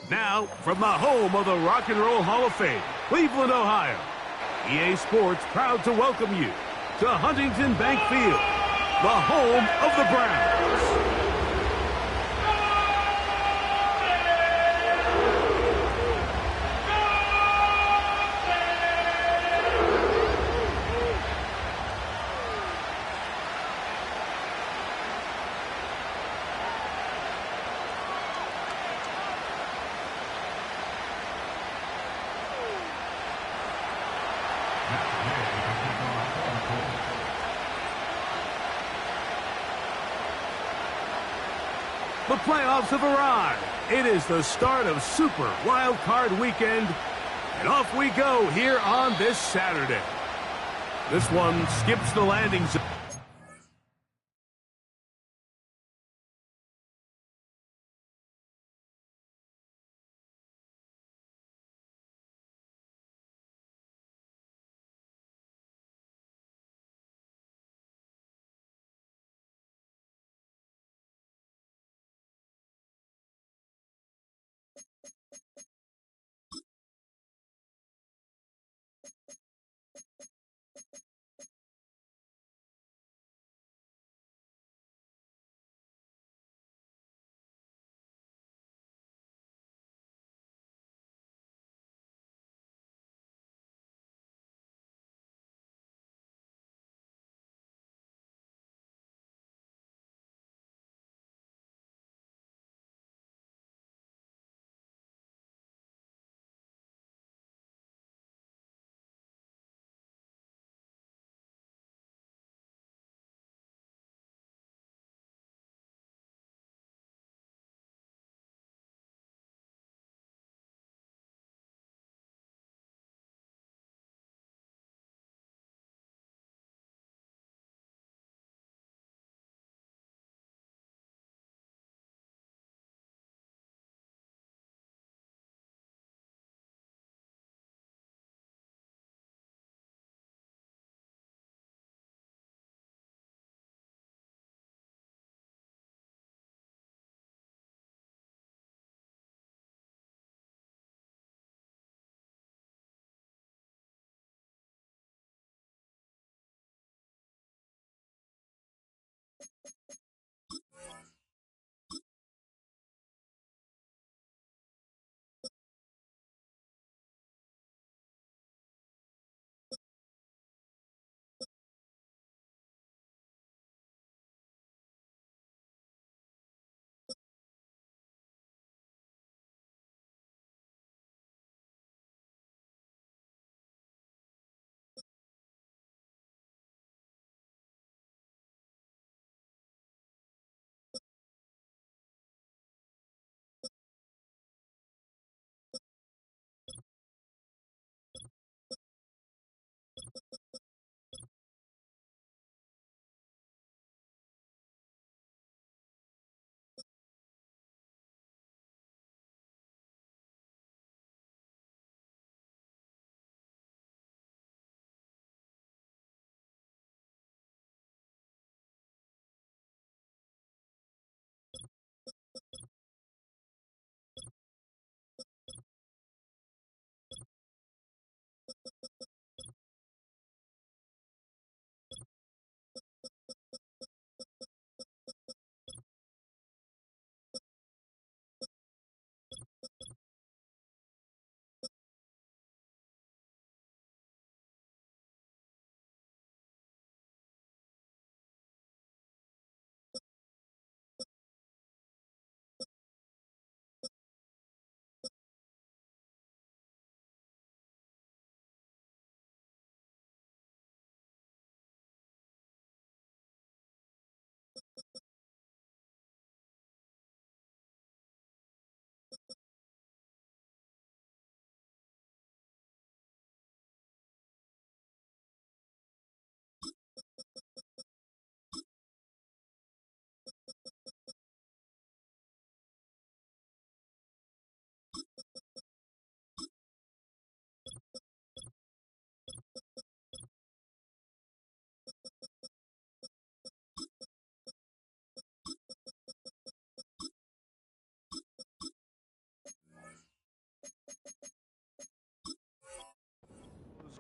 Now, from the home of the Rock and Roll Hall of Fame, Cleveland, Ohio, EA Sports proud to welcome you to Huntington Bank Field, the home of the Browns. The playoffs have arrived. It is the start of Super Wild Card Weekend, and off we go here on this Saturday. This one skips the landing zone.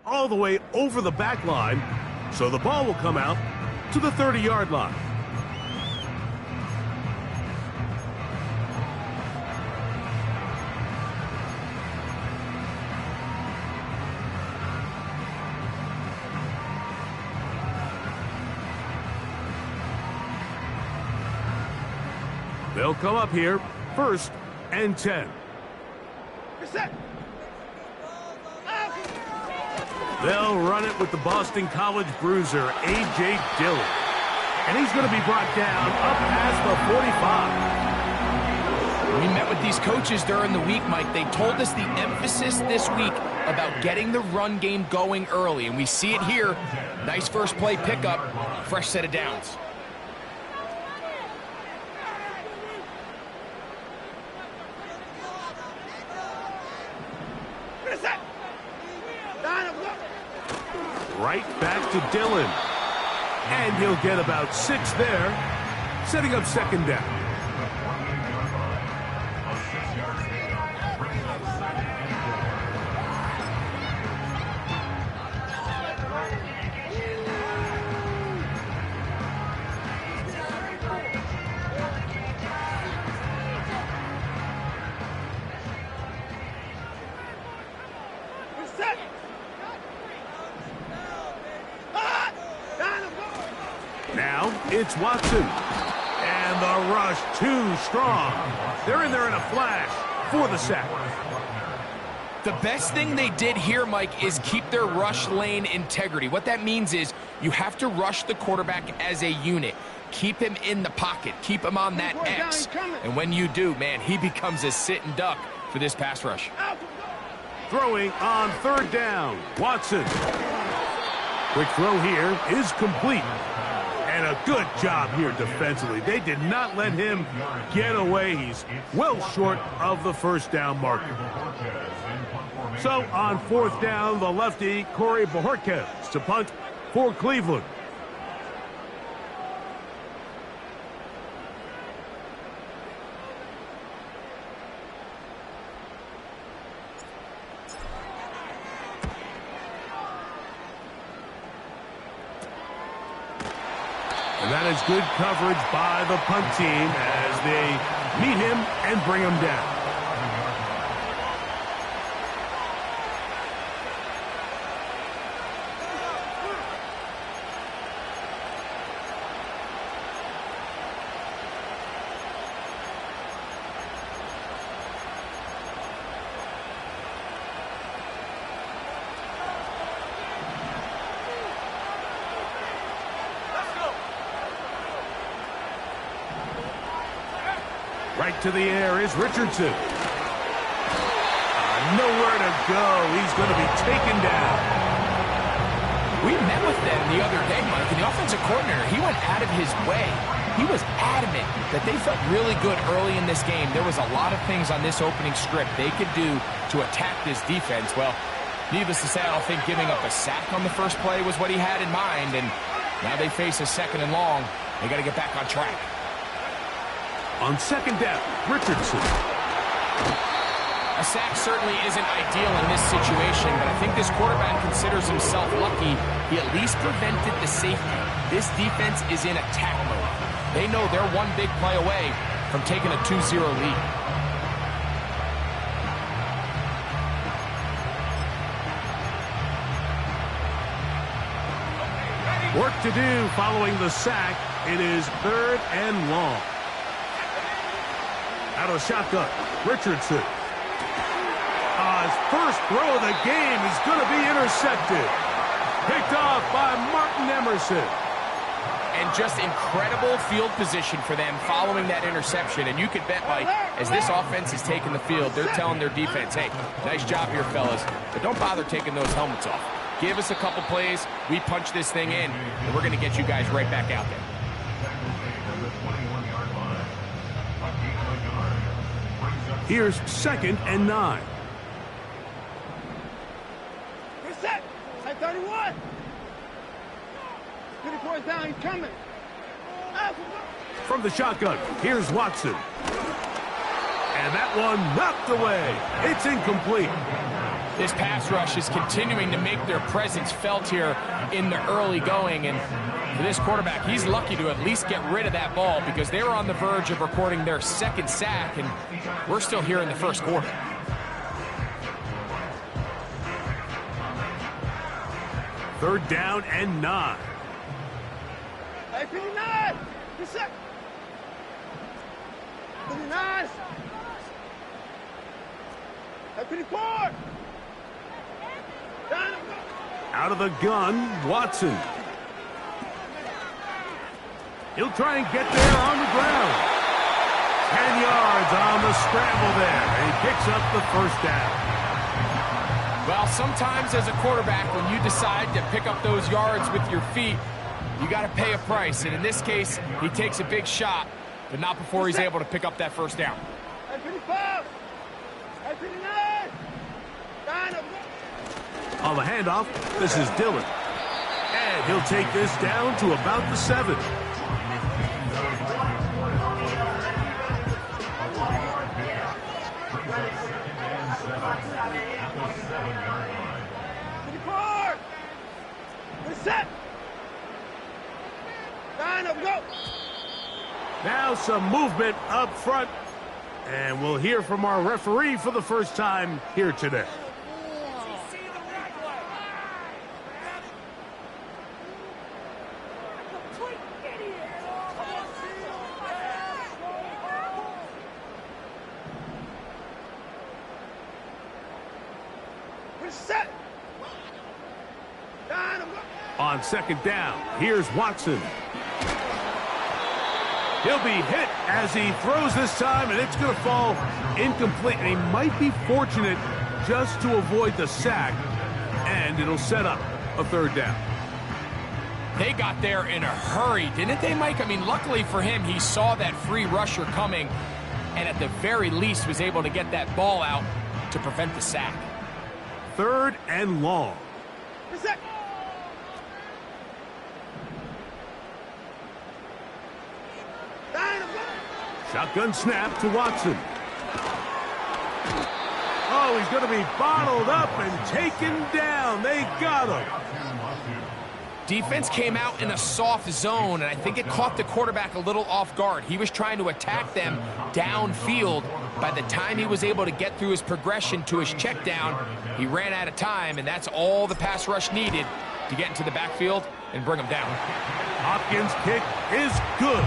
all the way over the back line, so the ball will come out to the 30-yard line. They'll come up here, 1st and 10. They'll run it with the Boston College bruiser, A.J. Dillon. And he's going to be brought down up past the 45. We met with these coaches during the week, Mike. They told us the emphasis this week about getting the run game going early. And we see it here. Nice first play pickup, fresh set of downs. Right back to Dillon. And he'll get about 6 there, setting up 2nd down. Now it's Watson. And the rush too strong. They're in there in a flash for the sack. The best thing they did here, Mike, is keep their rush lane integrity. What that means is you have to rush the quarterback as a unit. Keep him in the pocket. Keep him on that X. And when you do, man, he becomes a sitting duck for this pass rush. Throwing on 3rd down. Watson. Quick throw here is complete. And a good job here defensively. They did not let him get away. He's well short of the 1st down marker. So on 4th down, the lefty, Corey Bojorquez, to punt for Cleveland. And that is good coverage by the punt team as they meet him and bring him down. Right to the air is Richardson. Nowhere to go. He's going to be taken down. We met with them the other day, Mike, and the offensive coordinator, he went out of his way. He was adamant that they felt really good early in this game. There was a lot of things on this opening script they could do to attack this defense. Well, needless to say, I don't think giving up a sack on the first play was what he had in mind, and now they face a 2nd and long. They got to get back on track. On 2nd down, Richardson. A sack certainly isn't ideal in this situation, but I think this quarterback considers himself lucky he at least prevented the safety. This defense is in attack mode. They know they're one big play away from taking a 2-0 lead. Work to do following the sack. It is 3rd and long. Out of the shotgun, Richardson. His first throw of the game is going to be intercepted. Picked off by Martin Emerson. And just incredible field position for them following that interception. And you could bet, Mike, as this offense is taking the field, they're telling their defense, hey, nice job here, fellas, but don't bother taking those helmets off. Give us a couple plays, we punch this thing in, and we're going to get you guys right back out there. Here's 2nd and 9. Reset. Side 31. 24 down. He's coming. From the shotgun, here's Watson. And that one knocked away. It's incomplete. This pass rush is continuing to make their presence felt here in the early going. And for this quarterback, he's lucky to at least get rid of that ball because they were on the verge of recording their second sack, and we're still here in the first quarter. Third down and 9. Hey, 59! Reset! 59! Hey, 54! Down and go! Out of the gun, Watson. He'll try and get there on the ground. 10 yards on the scramble there, and he picks up the first down. Well, sometimes as a quarterback, when you decide to pick up those yards with your feet, you got to pay a price. And in this case, he takes a big shot, but not before he's able to pick up that first down. Hey, 55! Hey, 59! Down and go! On the handoff, this is Dillon. And he'll take this down to about the 7. Set! Down and go! Now some movement up front. And we'll hear from our referee for the first time here today. Set! Down and go! On second down, here's Watson. He'll be hit as he throws this time, and it's going to fall incomplete. And he might be fortunate just to avoid the sack, and it'll set up a third down. They got there in a hurry, didn't they, Mike? I mean, luckily for him, he saw that free rusher coming, and at the very least was able to get that ball out to prevent the sack. Third and long. Reset! Shotgun snap to Watson. Oh, he's going to be bottled up and taken down. They got him. Defense came out in a soft zone, and I think it caught the quarterback a little off guard. He was trying to attack them downfield. By the time he was able to get through his progression to his check down, he ran out of time, and that's all the pass rush needed to get into the backfield and bring him down. Hopkins' kick is good.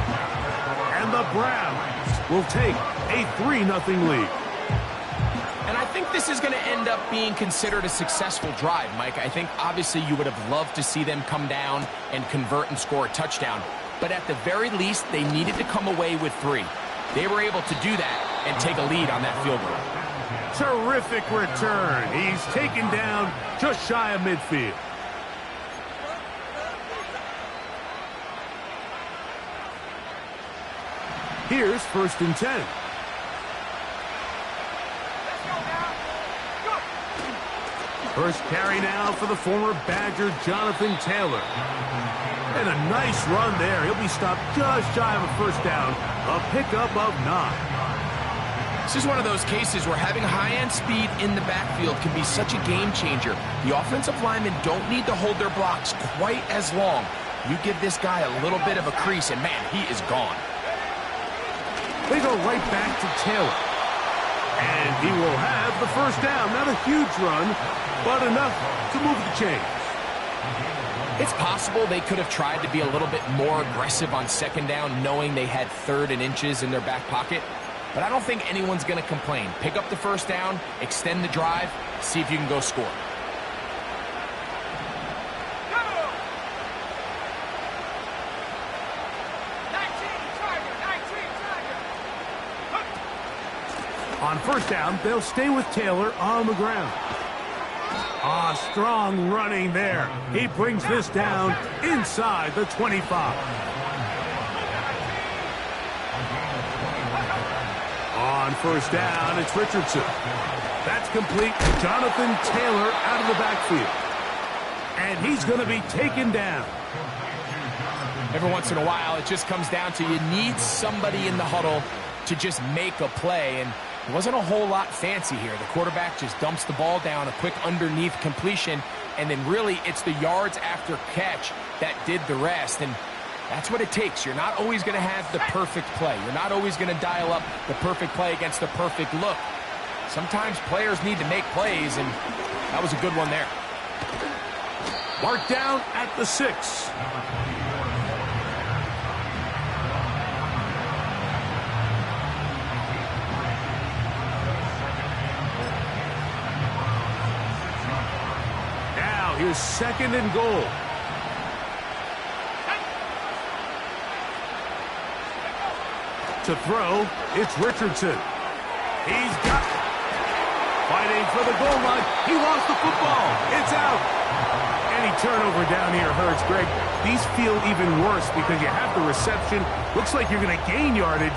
And the Browns will take a 3-0 lead. And I think this is going to end up being considered a successful drive, Mike. I think obviously you would have loved to see them come down and convert and score a touchdown. But at the very least, they needed to come away with 3. They were able to do that and take a lead on that field goal. Terrific return. He's taken down just shy of midfield. Here's 1st and 10. First carry now for the former Badger, Jonathan Taylor. And a nice run there. He'll be stopped just shy of a first down. A pickup of 9. This is one of those cases where having high-end speed in the backfield can be such a game changer. The offensive linemen don't need to hold their blocks quite as long. You give this guy a little bit of a crease, and man, he is gone. They go right back to Taylor. And he will have the first down. Not a huge run, but enough to move the chains. It's possible they could have tried to be a little bit more aggressive on second down, knowing they had 3rd and inches in their back pocket. But I don't think anyone's going to complain. Pick up the first down, extend the drive, see if you can go score. On first down, they'll stay with Taylor on the ground. Strong running there. He brings this down inside the 25. On first down, it's Richardson. That's complete. Jonathan Taylor out of the backfield. And he's going to be taken down. Every once in a while, it just comes down to you need somebody in the huddle to just make a play. And It wasn't a whole lot fancy here. The quarterback just dumps the ball down, a quick underneath completion, and then really it's the yards after catch that did the rest. And that's what it takes. You're not always going to have the perfect play. You're not always going to dial up the perfect play against the perfect look. Sometimes players need to make plays, and that was a good one there. Marked down at the 6. Now here's 2nd and goal. To throw, it's Richardson. He's got it. Fighting for the goal line. He lost the football. It's out. Any turnover down here hurts, Greg. These feel even worse because you have the reception. Looks like you're going to gain yardage.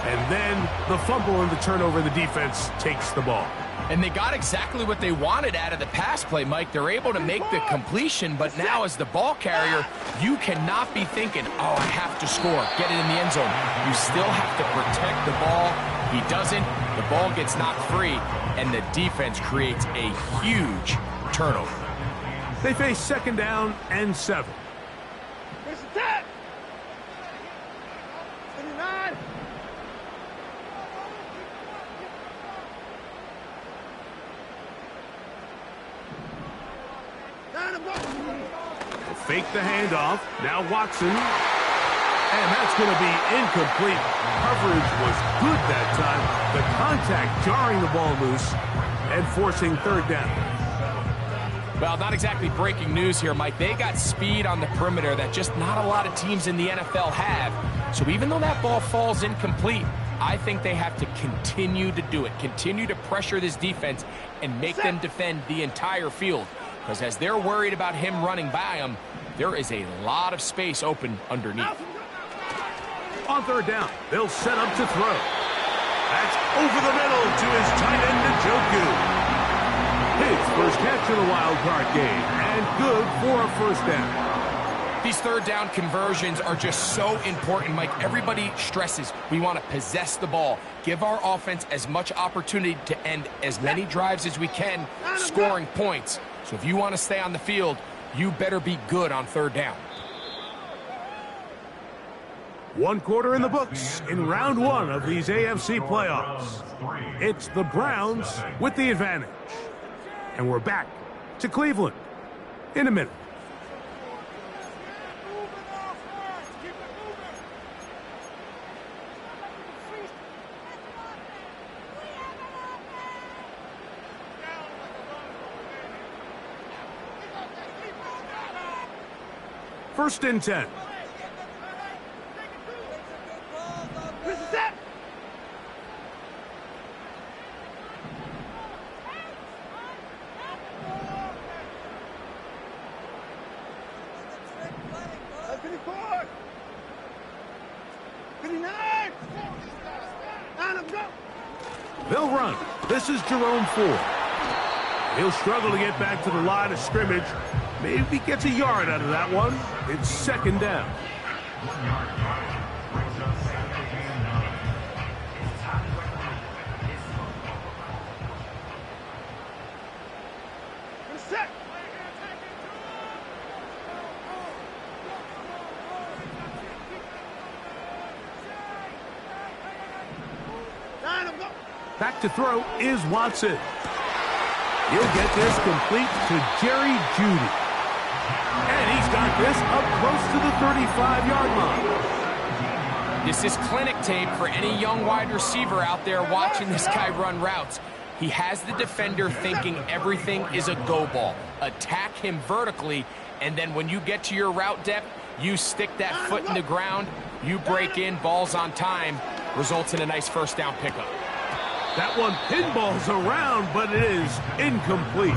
And then the fumble and the turnover, the defense takes the ball. And they got exactly what they wanted out of the pass play, Mike. They're able to make the completion, but now as the ball carrier, you cannot be thinking, oh, I have to score, get it in the end zone. You still have to protect the ball. He doesn't. The ball gets knocked free, and the defense creates a huge turnover. They face 2nd down and 7. Here's the 10. 29. Fake the handoff. Now Watson. And that's going to be incomplete. Coverage was good that time. The contact jarring the ball loose and forcing 3rd down. Well, not exactly breaking news here, Mike. They got speed on the perimeter that just not a lot of teams in the NFL have. So even though that ball falls incomplete, I think they have to continue to do it. Continue to pressure this defense and make them defend the entire field. Because as they're worried about him running by them, there is a lot of space open underneath. On 3rd down, they'll set up to throw. That's over the middle to his tight end, Njoku. His first catch of the wild card game, and good for a 1st down. These 3rd down conversions are just so important, Mike. Everybody stresses we want to possess the ball, give our offense as much opportunity to end as many drives as we can, scoring points. So if you want to stay on the field, you better be good on 3rd down. 1 quarter in the books in round 1 of these AFC playoffs. It's the Browns with the advantage. And we're back to Cleveland in a minute. First and 10. They'll run. This is Jerome Ford. He'll struggle to get back to the line of scrimmage. Maybe gets a yard out of that one. It's 2nd down. Back to throw is Watson. He'll get this complete to Jerry Jeudy. And he's got this up close to the 35-yard line. This is clinic tape for any young wide receiver out there watching this guy run routes. He has the defender thinking everything is a go ball. Attack him vertically, and then when you get to your route depth, you stick that foot in the ground, you break in, balls on time, results in a nice 1st down pickup. That one pinballs around, but it is incomplete.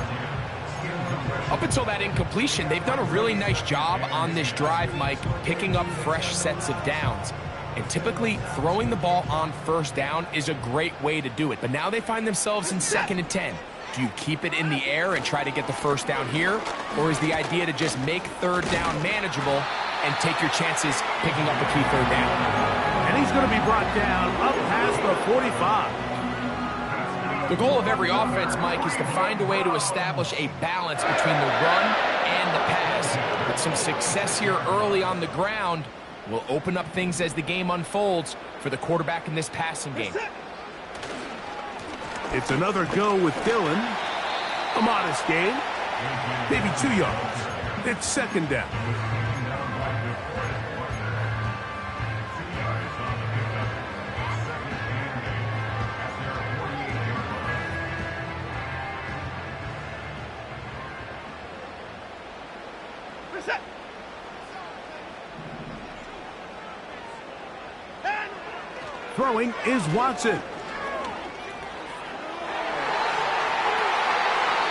Up until that incompletion, they've done a really nice job on this drive, Mike, picking up fresh sets of downs. And typically, throwing the ball on 1st down is a great way to do it. But now they find themselves in 2nd and 10. Do you keep it in the air and try to get the 1st down here? Or is the idea to just make 3rd down manageable and take your chances picking up a key 3rd down? And he's going to be brought down up past the 45. The goal of every offense, Mike, is to find a way to establish a balance between the run and the pass. With some success here early on the ground will open up things as the game unfolds for the quarterback in this passing game. It's another go with Dillon. A modest gain. Maybe 2 yards. It's second down. Throwing is Watson.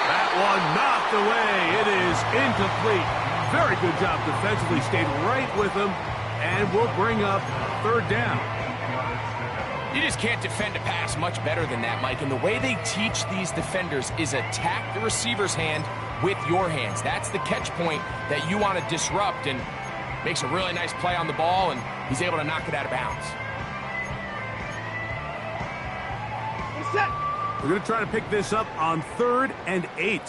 That one knocked away. It is incomplete. Very good job defensively. Stayed right with him. And will bring up third down. You just can't defend a pass much better than that, Mike. And the way they teach these defenders is attack the receiver's hand with your hands. That's the catch point that you want to disrupt. And makes a really nice play on the ball, and he's able to knock it out of bounds. We're going to try to pick this up on 3rd and 8.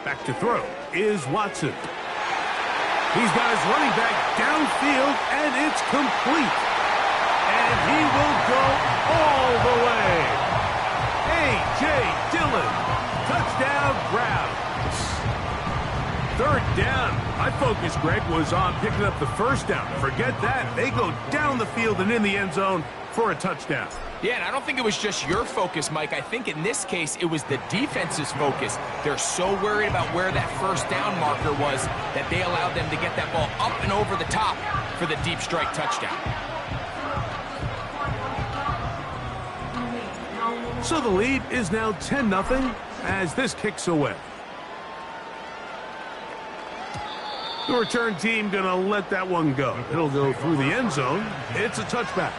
Back to throw is Watson. He's got his running back downfield, and it's complete. And he will go all the way. A.J. Dillon, touchdown Browns. Third down. My focus, Greg, was on picking up the first down. Forget that. They go down the field and in the end zone for a touchdown. Yeah, and I don't think it was just your focus, Mike. I think in this case, it was the defense's focus. They're so worried about where that first down marker was that they allowed them to get that ball up and over the top for the deep strike touchdown. So the lead is now 10-0 as this kicks away. The return team going to let that one go. It'll go through the end zone. It's a touchback.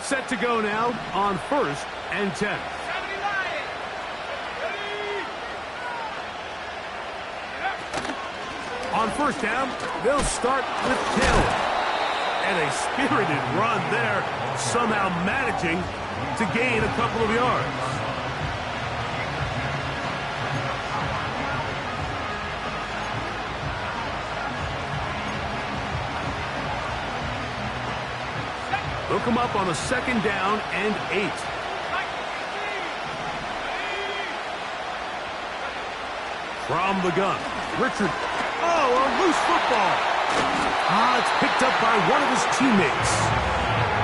Set to go now on 1st and 10. On first down, they'll start with Hill. And a spirited run there, somehow managing to gain a couple of yards. They'll come up on a 2nd down and 8. From the gun, Richard. Oh, a loose football. It's picked up by one of his teammates.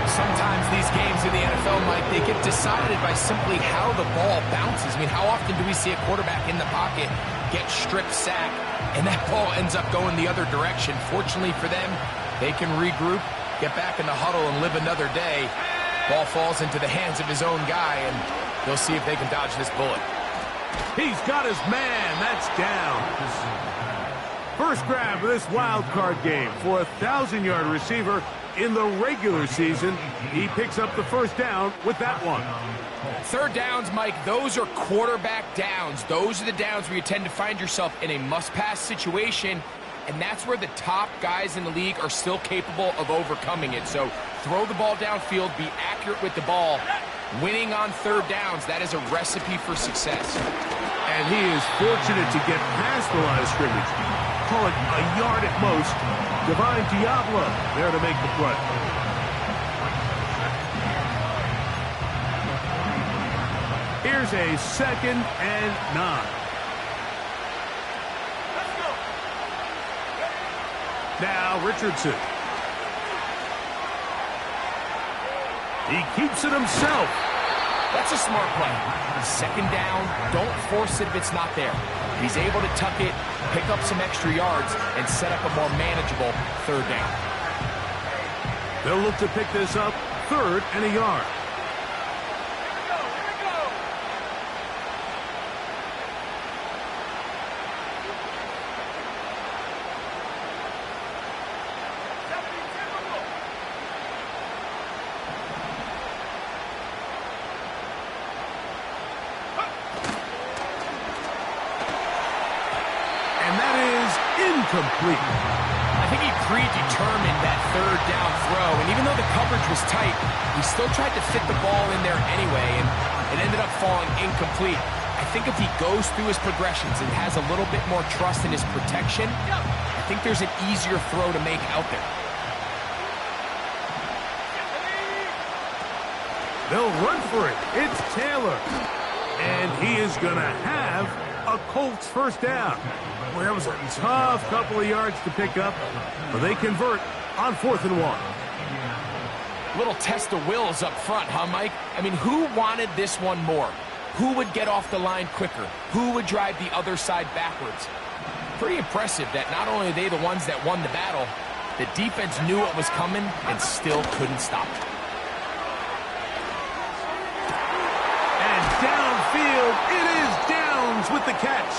Sometimes these games in the NFL, Mike, they get decided by simply how the ball bounces. I mean, how often do we see a quarterback in the pocket get strip sack, and that ball ends up going the other direction? Fortunately for them, they can regroup, get back in the huddle, and live another day. Ball falls into the hands of his own guy, and they'll see if they can dodge this bullet. He's got his man. That's down. First grab of this wild card game for a 1,000-yard receiver in the regular season. He picks up the first down with that one. Third downs, Mike, those are quarterback downs. Those are the downs where you tend to find yourself in a must-pass situation, and that's where the top guys in the league are still capable of overcoming it. So throw the ball downfield, be accurate with the ball. Winning on third downs, that is a recipe for success. And he is fortunate to get past the line of scrimmage. Call it a yard at most. Divine Diablo there to make the play. Here's a 2nd and 9. Now Richardson. He keeps it himself. That's a smart play. 2nd down, don't force it if it's not there. He's able to tuck it, pick up some extra yards, and set up a more manageable third down. They'll look to pick this up 3rd and a yard. incomplete. I think he predetermined that third down throw, and even though the coverage was tight, he still tried to fit the ball in there anyway, and it ended up falling incomplete. I think if he goes through his progressions and has a little bit more trust in his protection, I think there's an easier throw to make out there. They'll run for it. It's Taylor. And he is going to have a Colts first down. Well, that was a tough couple of yards to pick up, but they convert on 4th and 1. Little test of wills up front, huh, Mike? I mean, who wanted this one more? Who would get off the line quicker? Who would drive the other side backwards? Pretty impressive that not only are they the ones that won the battle, the defense knew what was coming and still couldn't stop it. Downfield, it is Downs with the catch.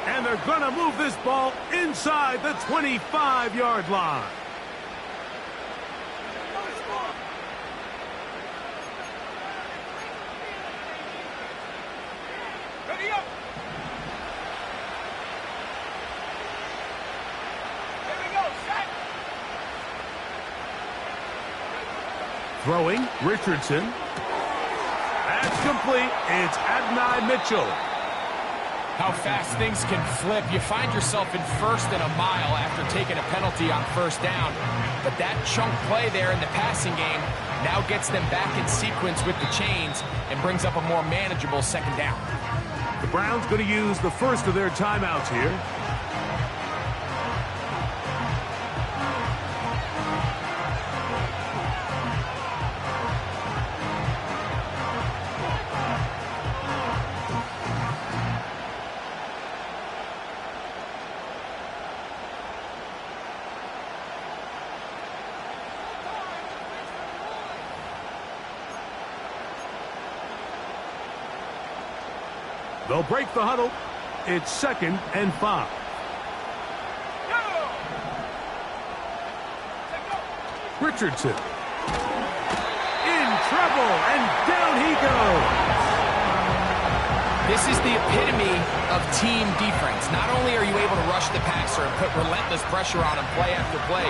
And they're going to move this ball inside the 25-yard line. Ready up. Here we go. Set. Throwing, Richardson. That's complete. It's Adonai Mitchell. How fast things can flip. You find yourself in 1st and a mile after taking a penalty on 1st down. But that chunk play there in the passing game now gets them back in sequence with the chains and brings up a more manageable 2nd down. The Browns going to use the first of their timeouts here. They'll break the huddle. It's 2nd and 5. Richardson. In trouble, and down he goes. This is the epitome of team defense. Not only are you able to rush the passer and put relentless pressure on him play after play,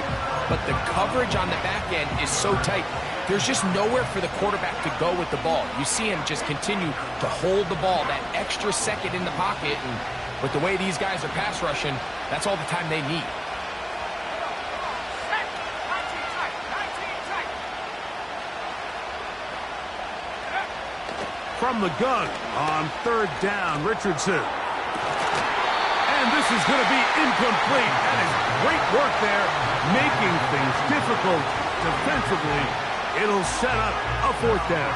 but the coverage on the back end is so tight. There's just nowhere for the quarterback to go with the ball. You see him just continue to hold the ball that extra second in the pocket, and with the way these guys are pass rushing, that's all the time they need. From the gun on 3rd down, Richardson. And this is going to be incomplete. That is great work there, making things difficult defensively. It'll set up a 4th down.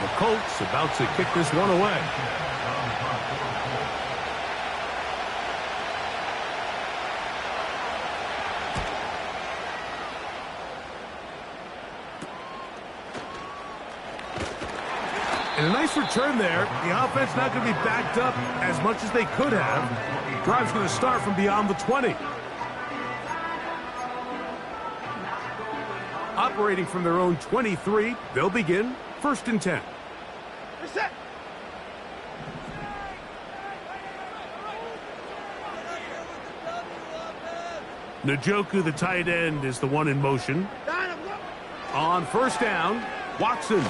The Colts about to kick this one away. And a nice return there. The offense not going to be backed up as much as they could have. Drive's going to start from beyond the 20. Operating from their own 23, they'll begin 1st and 10. Reset. Njoku, the tight end, is the one in motion. On 1st down, Watson.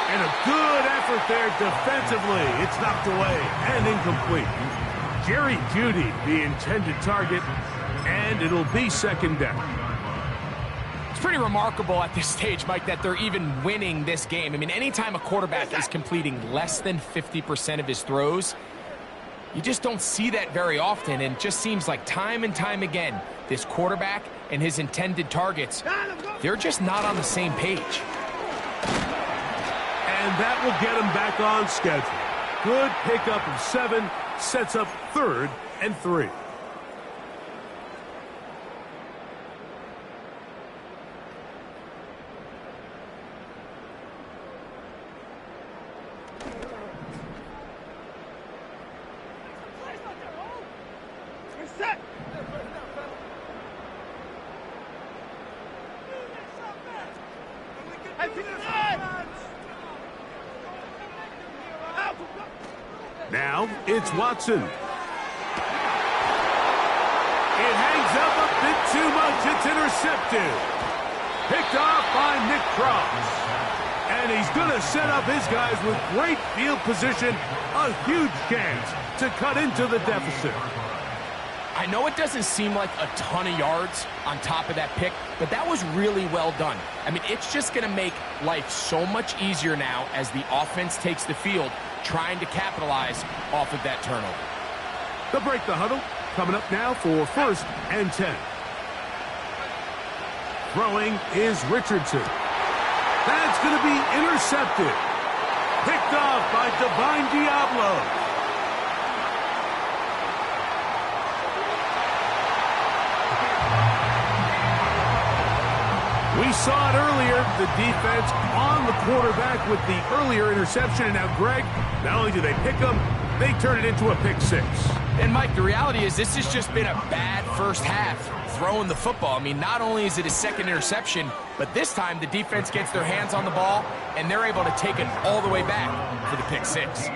And a good effort there defensively. It's knocked away and incomplete. Jerry Jeudy, the intended target, and it'll be 2nd down. Pretty remarkable at this stage, Mike, that they're even winning this game. I mean, anytime a quarterback is completing less than 50% of his throws, you just don't see that very often, and it just seems like time and time again, this quarterback and his intended targets, they're just not on the same page. And that will get him back on schedule. Good pickup of 7, sets up 3rd and 3. Now it's Watson. It hangs up a bit too much. It's intercepted. Picked off by Nick Cross. And he's going to set up his guys with great field position. A huge chance to cut into the deficit. I know it doesn't seem like a ton of yards on top of that pick, but that was really well done. I mean, it's just going to make life so much easier now as the offense takes the field, trying to capitalize off of that turnover. They'll break the huddle. Coming up now for 1st and 10. Throwing is Richardson. That's going to be intercepted. Picked off by Divine Diablo. We saw it earlier, the defense on the quarterback with the earlier interception. And now, Greg, not only do they pick him, they turn it into a pick 6. And, Mike, the reality is this has just been a bad first half throwing the football. I mean, not only is it his second interception, but this time the defense gets their hands on the ball, and they're able to take it all the way back for the pick 6.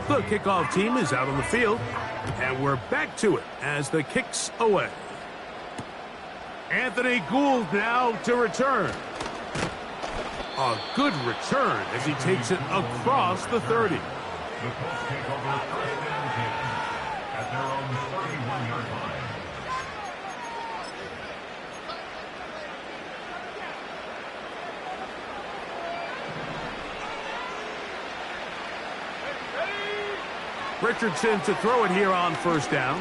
The kickoff team is out on the field, and we're back to it as the kick's away. Anthony Gould now to return. A good return as he takes it across the 30. At their own 31-yard line. Richardson to throw it here on 1st down.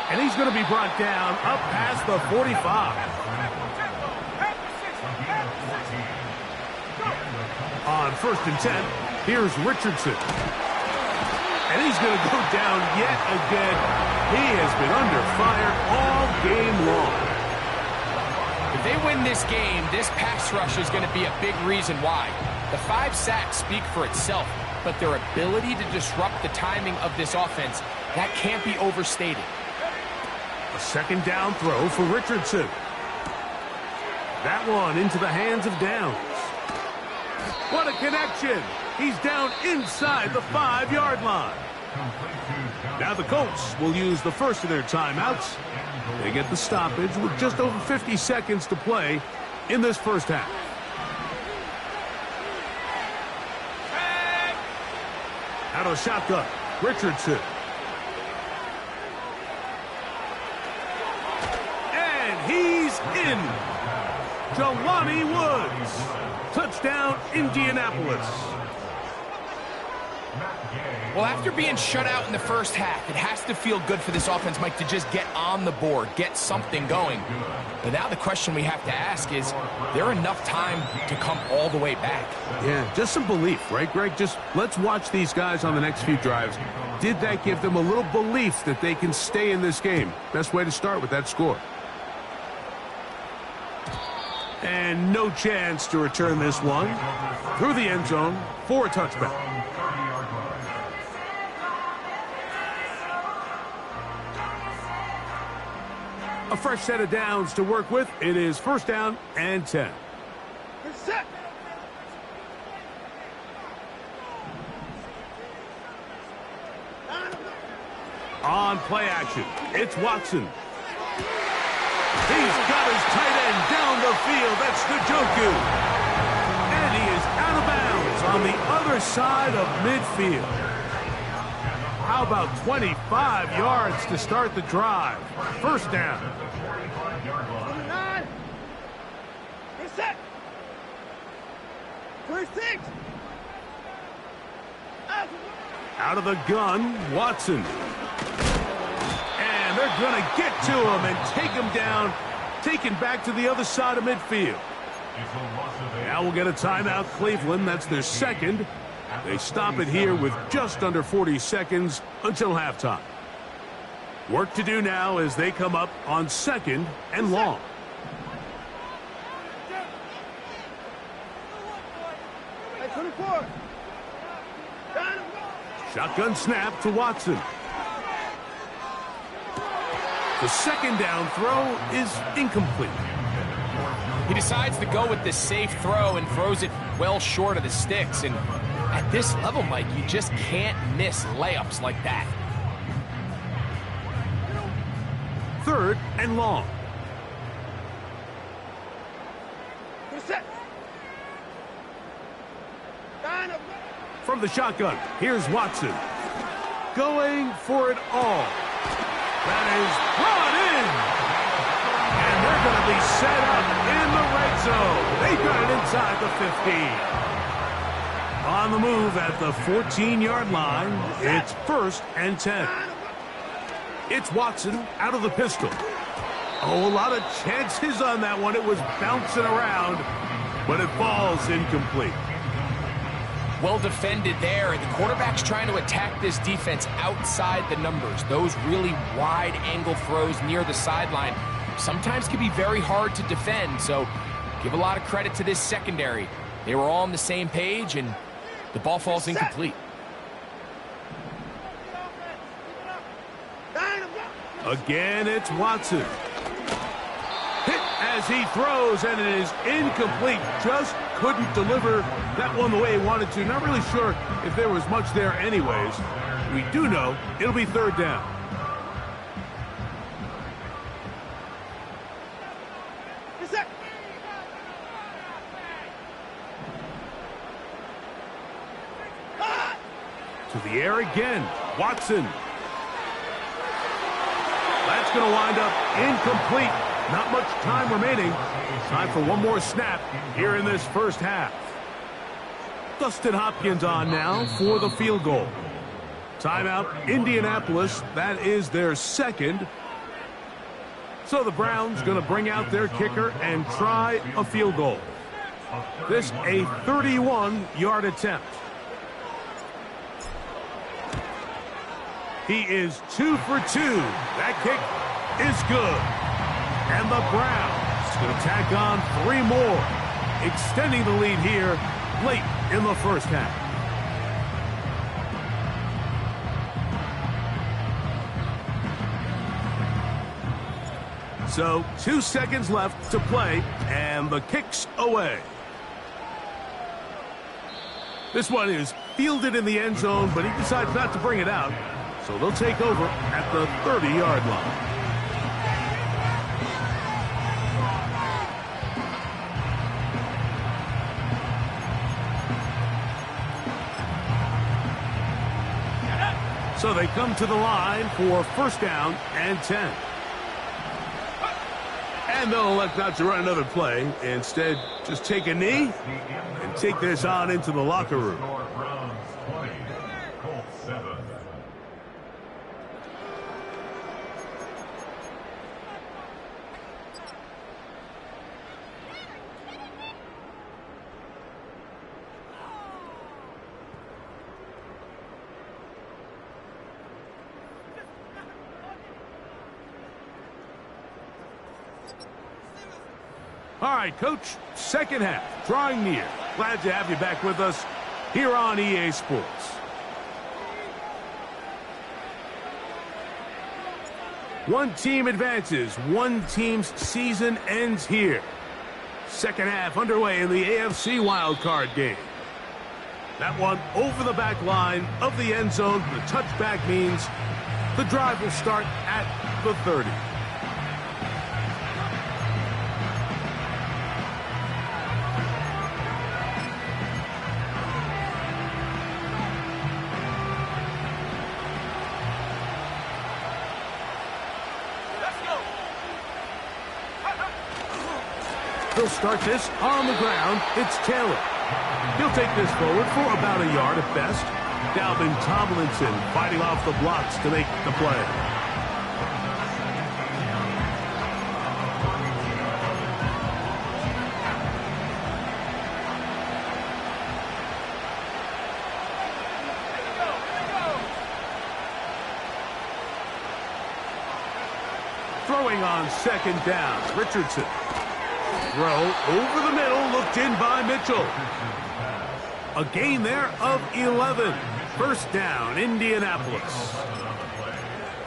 And he's going to be brought down up past the 45. On 1st and 10, here's Richardson. And he's going to go down yet again. He has been under fire all game long. If they win this game, this pass rush is going to be a big reason why. The 5 sacks speak for itself, but their ability to disrupt the timing of this offense, that can't be overstated. A 2nd down throw for Richardson. That one into the hands of Downs. What a connection. He's down inside the 5-yard line. Now the Colts will use the first of their timeouts. They get the stoppage with just over 50 seconds to play in this first half. Out of the shotgun, Richardson. And he's in. Jelani Woods. Touchdown, Indianapolis. Well, after being shut out in the first half, it has to feel good for this offense, Mike, to just get on the board, get something going. But now the question we have to ask is there enough time to come all the way back? Yeah, just some belief, right, Greg? Just let's watch these guys on the next few drives. Did that give them a little belief that they can stay in this game? Best way to start with that score. And no chance to return this one through the end zone for a touchback. A fresh set of downs to work with. It is 1st down and 10. Set. On play action, it's Watson. He's got his tight end down the field. That's Njoku. And he is out of bounds on the other side of midfield. How about 25 yards to start the drive? 1st down. 9. Set. 6. Out of the gun, Watson. And they're going to get to him and take him down, taken back to the other side of midfield. Now we'll get a timeout, Cleveland. That's their 2nd. They stop it here with just under 40 seconds until halftime. Work to do now as they come up on 2nd and long. Shotgun snap to Watson. The 2nd down throw is incomplete. He decides to go with the safe throw and throws it well short of the sticks. And At this level, Mike, you just can't miss layups like that. 3rd and long. Set. Line up. From the shotgun, here's Watson. Going for it all. That is brought in. And they're going to be set up in the red zone. They've got it inside the 15. On the move at the 14-yard line, it's 1st and 10. It's Watson out of the pistol. Oh, a lot of chances on that one. It was bouncing around, but it falls incomplete. Well defended there, and the quarterback's trying to attack this defense outside the numbers. Those really wide angle throws near the sideline sometimes can be very hard to defend, so give a lot of credit to this secondary. They were all on the same page, and the ball falls incomplete. Again, it's Watson. Hit as he throws, and it is incomplete. Just couldn't deliver that one the way he wanted to. Not really sure if there was much there anyways. We do know it'll be 3rd down. To the air again. Watson. That's going to wind up incomplete. Not much time remaining. Time for one more snap here in this first half. Dustin Hopkins on now for the field goal. Timeout, Indianapolis. That is their 2nd. So the Browns going to bring out their kicker and try a field goal. This a 31-yard attempt. He is 2 for 2. That kick is good. And the Browns going to tack on 3 more, extending the lead here late in the first half. So 2 seconds left to play, and the kick's away. This one is fielded in the end zone, but he decides not to bring it out. So they'll take over at the 30-yard line. So they come to the line for 1st down and 10. And they'll elect not to run another play. Instead, just take a knee and take this on into the locker room. All right, Coach, 2nd half, drawing near. Glad to have you back with us here on EA Sports. One team advances. One team's season ends here. 2nd half underway in the AFC wildcard game. That one over the back line of the end zone. The touchback means the drive will start at the 30. He'll start this on the ground. It's Taylor. He'll take this forward for about a yard at best. Dalvin Tomlinson fighting off the blocks to make the play. Throwing on 2nd down, Richardson. Throw over the middle, looked in by Mitchell. A gain there of 11. 1st down, Indianapolis.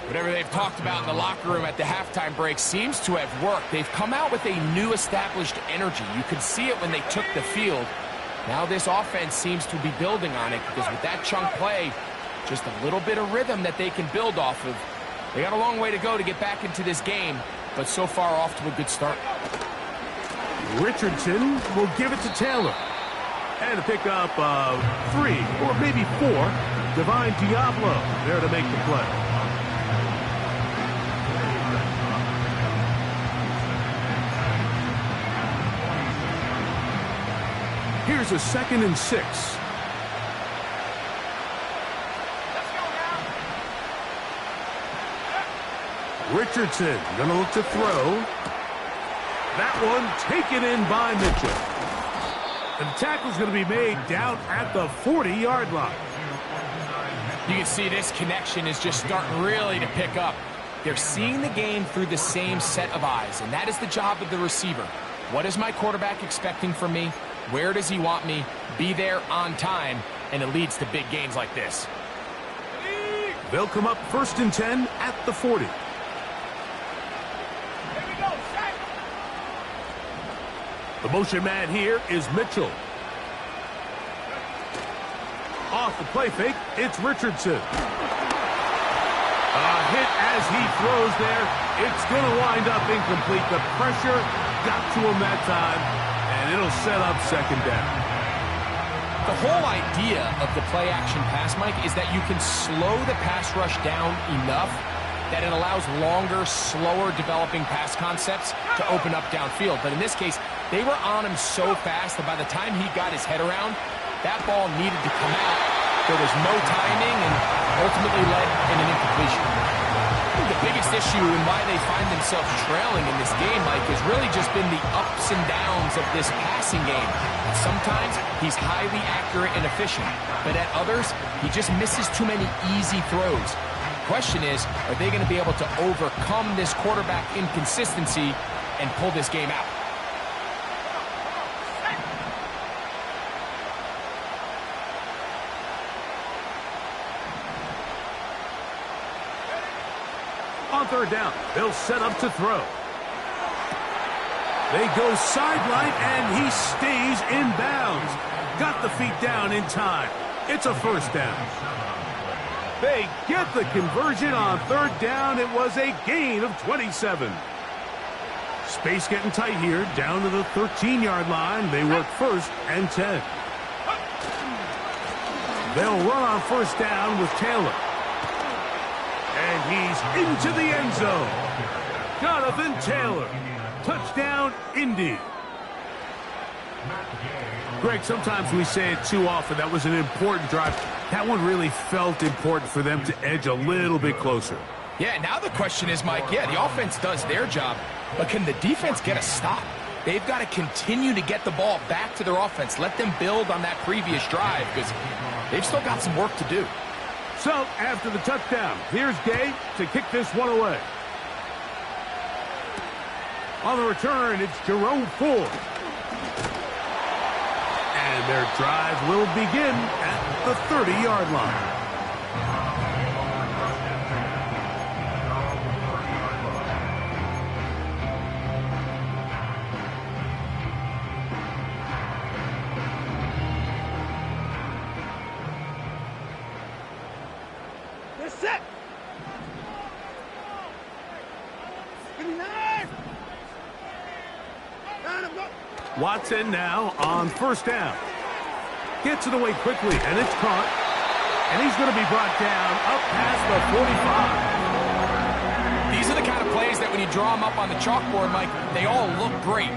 Whatever they've talked about in the locker room at the halftime break seems to have worked. They've come out with a new established energy. You could see it when they took the field. Now this offense seems to be building on it because with that chunk play, just a little bit of rhythm that they can build off of. They got a long way to go to get back into this game, but so far off to a good start. Richardson will give it to Taylor. And to pick up 3 or maybe 4, Divine Diablo there to make the play. Here's a 2nd and 6. Richardson gonna look to throw. That one taken in by Mitchell. And the tackle's going to be made down at the 40-yard line. You can see this connection is just starting really to pick up. They're seeing the game through the same set of eyes, and that is the job of the receiver. What is my quarterback expecting from me? Where does he want me? Be there on time, and it leads to big gains like this. They'll come up 1st and 10 at the 40. The motion man here is Mitchell. Off the play fake, it's Richardson. A hit as he throws there. It's going to wind up incomplete. The pressure got to him that time, and it'll set up 2nd down. The whole idea of the play-action pass, Mike, is that you can slow the pass rush down enough that it allows longer, slower developing pass concepts to open up downfield. But in this case, they were on him so fast that by the time he got his head around, that ball needed to come out. There was no timing and ultimately led in an incompletion. I think the biggest issue and why they find themselves trailing in this game, Mike, has really just been the ups and downs of this passing game. Sometimes he's highly accurate and efficient, but at others, he just misses too many easy throws. The question is, are they going to be able to overcome this quarterback inconsistency and pull this game out? On 3rd down, they'll set up to throw. They go sideline, and he stays in bounds. Got the feet down in time. It's a 1st down. They get the conversion on 3rd down. It was a gain of 27. Space getting tight here, down to the 13-yard line. They work 1st and 10. They'll run on 1st down with Taylor. And he's into the end zone. Jonathan Taylor. Touchdown, Indy. Greg, sometimes we say it too often. That was an important drive. That one really felt important for them to edge a little bit closer. Yeah, now the question is, Mike, the offense does their job, but can the defense get a stop? They've got to continue to get the ball back to their offense. Let them build on that previous drive because they've still got some work to do. So, after the touchdown, here's Gay to kick this one away. On the return, it's Jerome Ford. And their drive will begin at the 30-yard line. They're set. 59. Watson now on 1st down. Gets it away quickly, and it's caught. And he's going to be brought down up past the 45. These are the kind of plays that when you draw them up on the chalkboard, Mike, they all look great.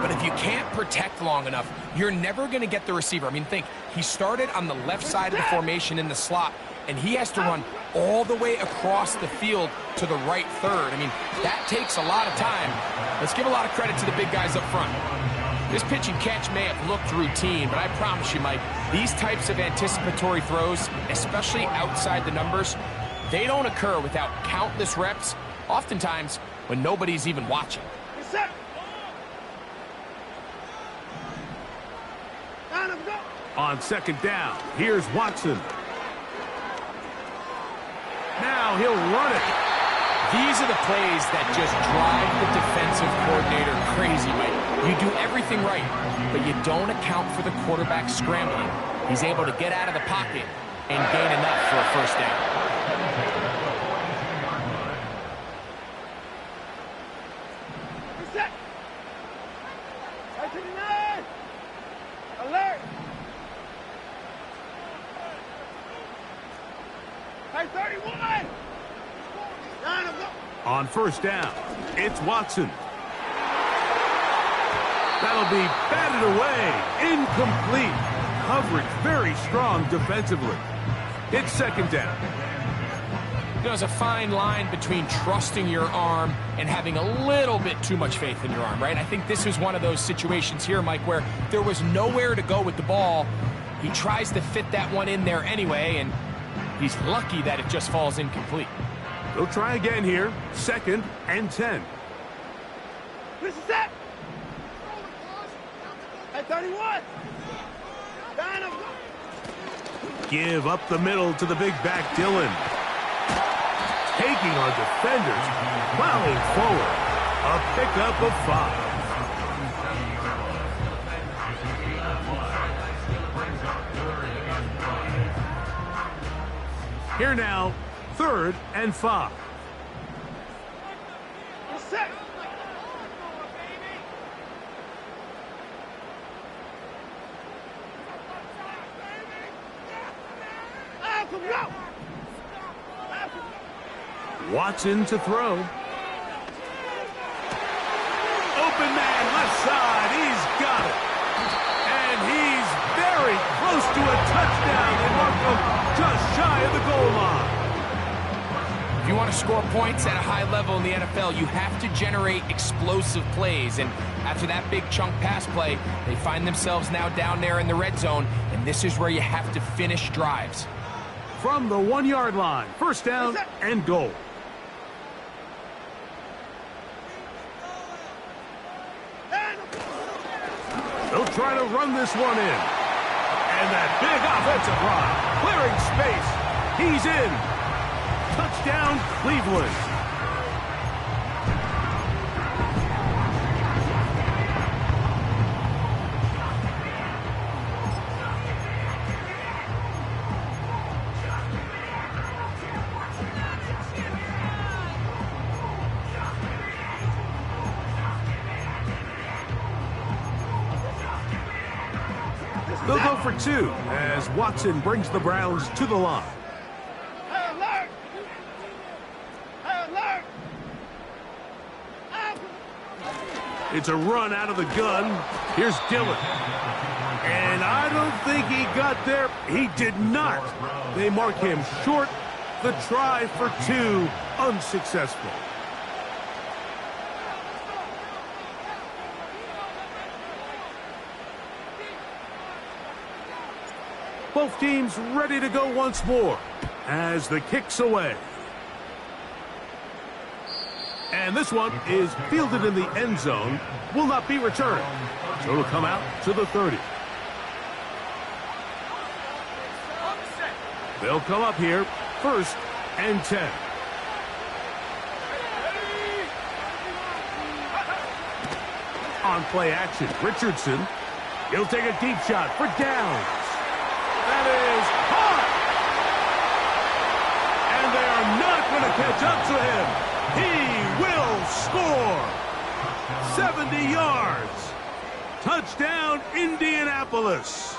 But if you can't protect long enough, you're never going to get the receiver. I mean, think, he started on the left side of the formation in the slot, and he has to run all the way across the field to the right third. I mean, that takes a lot of time. Let's give a lot of credit to the big guys up front. This pitch and catch may have looked routine, but I promise you, Mike, these types of anticipatory throws, especially outside the numbers, they don't occur without countless reps, oftentimes when nobody's even watching. They're set. On 2nd down, here's Watson. Now he'll run it. These are the plays that just drive the defensive coordinator crazy, Mike. You do everything right, but you don't account for the quarterback scrambling. He's able to get out of the pocket and gain enough for a first down. Reset. 29. Alert. Hey, 31. 9 of them. On first down, it's Watson. That'll be batted away. Incomplete. Coverage very strong defensively. It's second down. There's a fine line between trusting your arm and having a little bit too much faith in your arm, right? I think this is one of those situations here, Mike, where there was nowhere to go with the ball. He tries to fit that one in there anyway, and he's lucky that it just falls incomplete. They'll try again here. Second and 10. This is set. Hey, 31. 9 of them. Give up the middle to the big back, Dylan. Taking on defenders, plowing forward. A pickup of 5. Here now, 3rd and 5. Set. Watson to throw. Open man, left side. He's got it. And he's very close to a touchdown. They mark him just shy of the goal line. If you want to score points at a high level in the NFL, you have to generate explosive plays. And after that big chunk pass play, they find themselves now down there in the red zone. And this is where you have to finish drives. From the 1-yard line, first down and goal. They'll try to run this one in. And that big offensive line, clearing space. He's in. Touchdown, Cleveland. They'll go for 2 as Watson brings the Browns to the line. Hey, alert! Hey, alert! It's a run out of the gun. Here's Dylan. And I don't think he got there. He did not. They mark him short. The try for 2, unsuccessful. Both teams ready to go once more as the kick's away. And this one is fielded in the end zone, will not be returned. So it'll come out to the 30. They'll come up here, 1st and 10. On play action, Richardson. He'll take a deep shot for downs. That is hot. And they are not going to catch up to him. He will score. 70 yards. Touchdown, Indianapolis.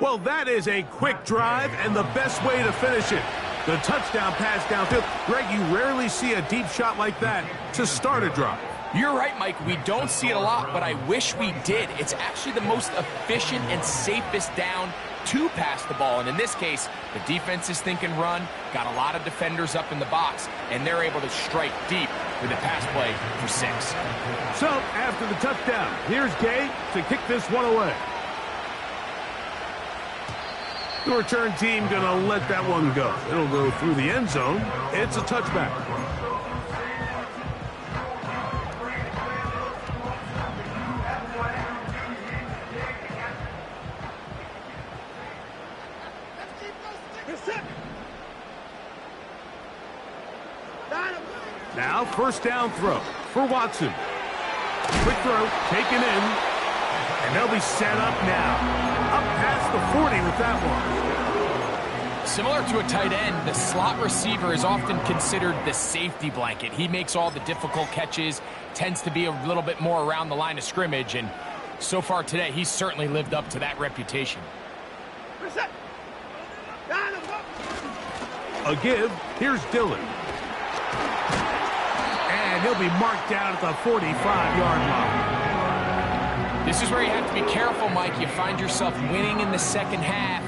Well, that is a quick drive and the best way to finish it. The touchdown pass downfield. Greg, you rarely see a deep shot like that to start a drive. You're right, Mike. We don't see it a lot, but I wish we did. It's actually the most efficient and safest down to pass the ball. And in this case, the defense is thinking run, got a lot of defenders up in the box, and they're able to strike deep with a pass play for 6. So, after the touchdown, here's Gay to kick this one away. The return team going to let that one go. It'll go through the end zone. It's a touchback. Now first down throw for Watson. Quick throw, taken in. And they'll be set up now. Up past the 40 with that one. Similar to a tight end, the slot receiver is often considered the safety blanket. He makes all the difficult catches, tends to be a little bit more around the line of scrimmage, and so far today, he's certainly lived up to that reputation. Reset. Down and go. A give. Here's Dillon. And he'll be marked down at the 45-yard line. This is where you have to be careful, Mike. You find yourself winning in the second half.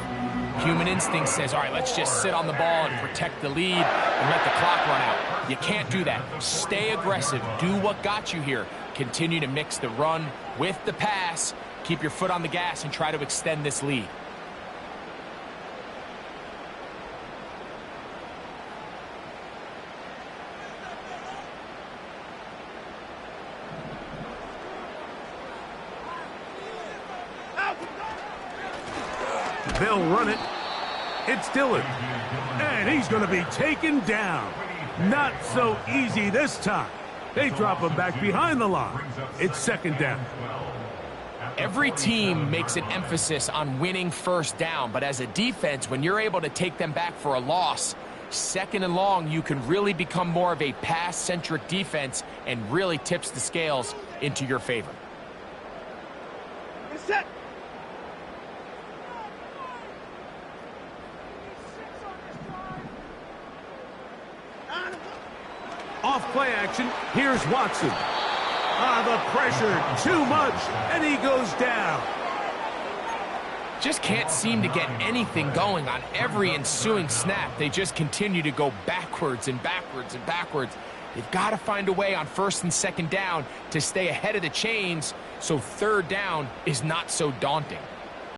Human instinct says, all right, let's just sit on the ball and protect the lead and let the clock run out. You can't do that. Stay aggressive. Do what got you here. Continue to mix the run with the pass. Keep your foot on the gas and try to extend this lead. They'll run it. It's Dillon. And he's going to be taken down. Not so easy this time. They drop him back behind the line. It's second down. Every team makes an emphasis on winning first down, but as a defense, when you're able to take them back for a loss, second and long, you can really become more of a pass-centric defense and really tips the scales into your favor. Reset. Off play action, here's Watson. The pressure, too much, and he goes down. Just can't seem to get anything going on every ensuing snap. They just continue to go backwards and backwards and backwards. They've got to find a way on first and second down to stay ahead of the chains so third down is not so daunting.